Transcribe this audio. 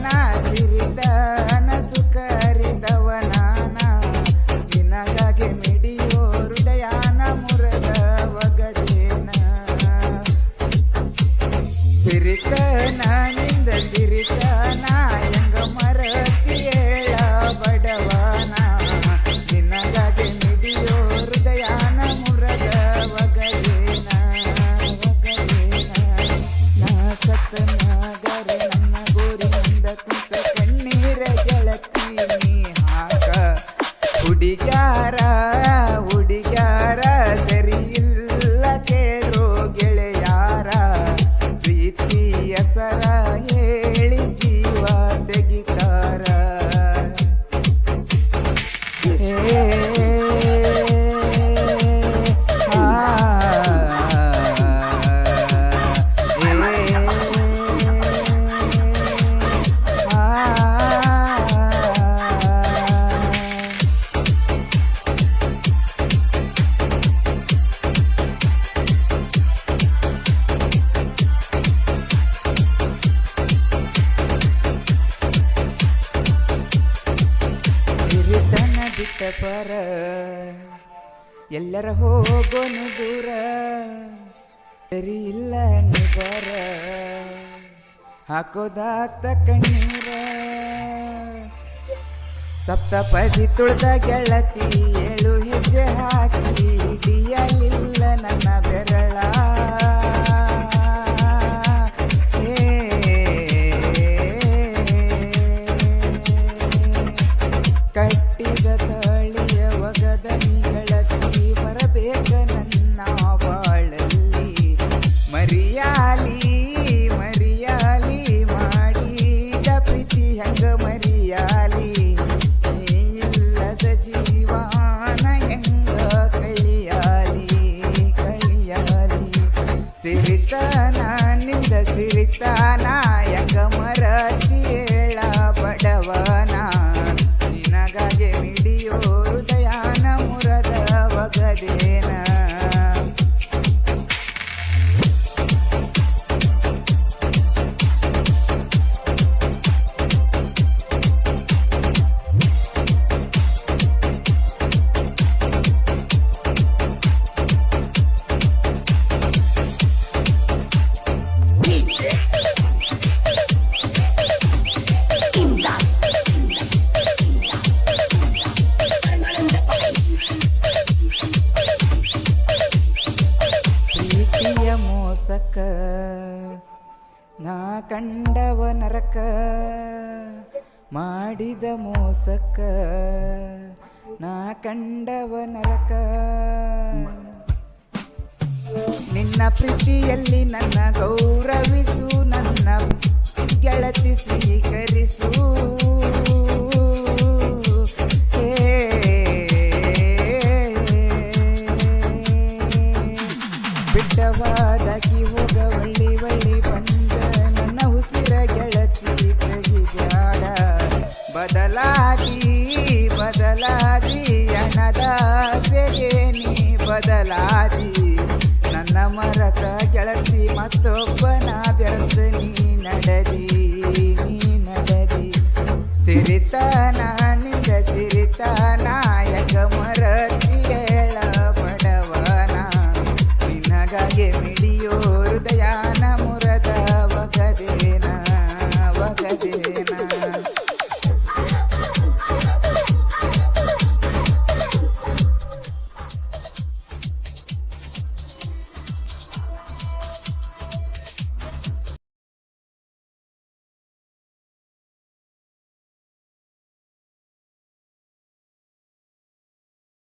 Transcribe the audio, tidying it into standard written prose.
ನಾ ಸಿರಿತನ ಸುಖರಿದವನಾನ ನಿನಗಾಗಿ ಮಿಡಿಯೋ ಹೃದಯನ ಮುರದ ಒಗದೇನ ಸಿರಿತನ ನಿಂದ ಸಿರಿತನ ಹೆಂಗ ಮರತಿ ಹೇಳ ಬಡವನ ನಿನಗಾಗಿ ಮಿಡಿಯೋ ಹೃದಯನ ಮುರದ ಒಗದೇನ ನಾ ಸತ್ತನಾಗರೆ ನನ್ನ ಗೋರಿನಿಂದ ಕುಂತ ಕಣ್ಣೀರ ಗೆಳತಿ ನೀ ಹಾಕ ಹುಡುಗ್ಯಾರ ಸರಿ ಇಲ್ಲ ಕೇಳೋ ಗೆಳೆಯಾರ ಪ್ರೀತಿ ಹೆಸರ ಹೇಳಿ ಜೀವ ತೆಗಿತಾರ ಸಿರಿತನ ಬಿಟ್ಟ ಪರ ಎಲ್ಲರ ಹೋಗೋನು ದೂರ ಸರಿ ಇಲ್ಲ ನಿಬರ ಹಾಕೋದಾತ ಕಣ್ಣೀರ ಸಪ್ತಪದಿ ತುಳ್ದ ಗೆಳತಿ 7 ಹೆಜ್ಜೆ ಹಾಕಿ ಹಿಡಿಯಲಿಲ್ಲ ನನ್ನ ಬೆರಳ ಕಟ್ಟಿದ ತಳಿಯ ಒಗದ ಗೆಳತಿ ಬರಬೇಕ ನನ್ನ ಬಾಳಲ್ಲಿ ಮರಿಯಾಲಿ ಮಾಡಿದ ಪ್ರೀತಿ ಹಂಗ ಮರಿಯಾಲಿ ನೀ ಇಲ್ಲದ ಜೀವನ ಹೆಂಗ ಕಳಿಯಾಲಿ ಸಿರಿತನ ನಿಂದ ಸಿರಿತನ ಹೆಂಗ ಮರತಿ ಹೇಳ ಬಡವನ ನಿನಗಾಗಿ ಮಿಡಿಯೋ ಹೃದಯನ ಮುರದ ಒಗದೇನ ಪ್ರೀತಿಯ ಮೋಸಕ ನಾ ಕಂಡವ ನರಕ ಮಾಡಿದ ಮೋಸಕ ನಾ ಕಂಡವ ನರಕ ನಿನ್ನ ಪ್ರೀತಿಯಲ್ಲಿ ನನ್ನ ಗೌರವಿಸು ನನ್ನ ಗೆಳತಿ ಸ್ವೀಕರಿಸು ಬಿಟ್ಟವಾದಕಿ ಹೋಗ ಒಳ್ಳಿ ಬಂದ ನನ್ನ ಉಸಿರ ಗೆಳತಿ ತೆಗಿಬ್ಯಾಡ ಬದಲಾದಿ ಹಣದಾಸೆಗೆ ನೀ ಬದಲಾದಿ ನನ್ನ ಮರತ ಗೆಳತಿ ಮತ್ತೊಬ್ಬನ ಬೆರೆತ ನೀ ನಡದಿ ಸಿರಿತ